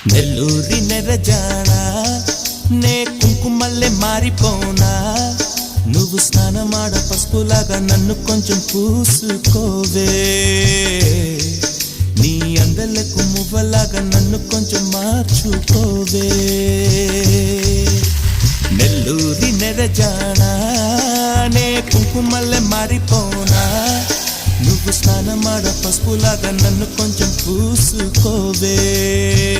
నెల్లూరి నెరజానా నే కుంకుమల్లే మారిపోనా నువ్వు స్నానమాడ పసుపులాగా నన్ను కొంచెం పూసుకోవే నీ అందలకు మువ్వలాగా నన్ను కొంచెం మార్చుకోవే నెల్లూరి నెరజానా నే కుంకుమల్లే మారిపోనా నువ్వు స్నానమాడ పసుపులాగా నన్ను కొంచెం పూసుకోవే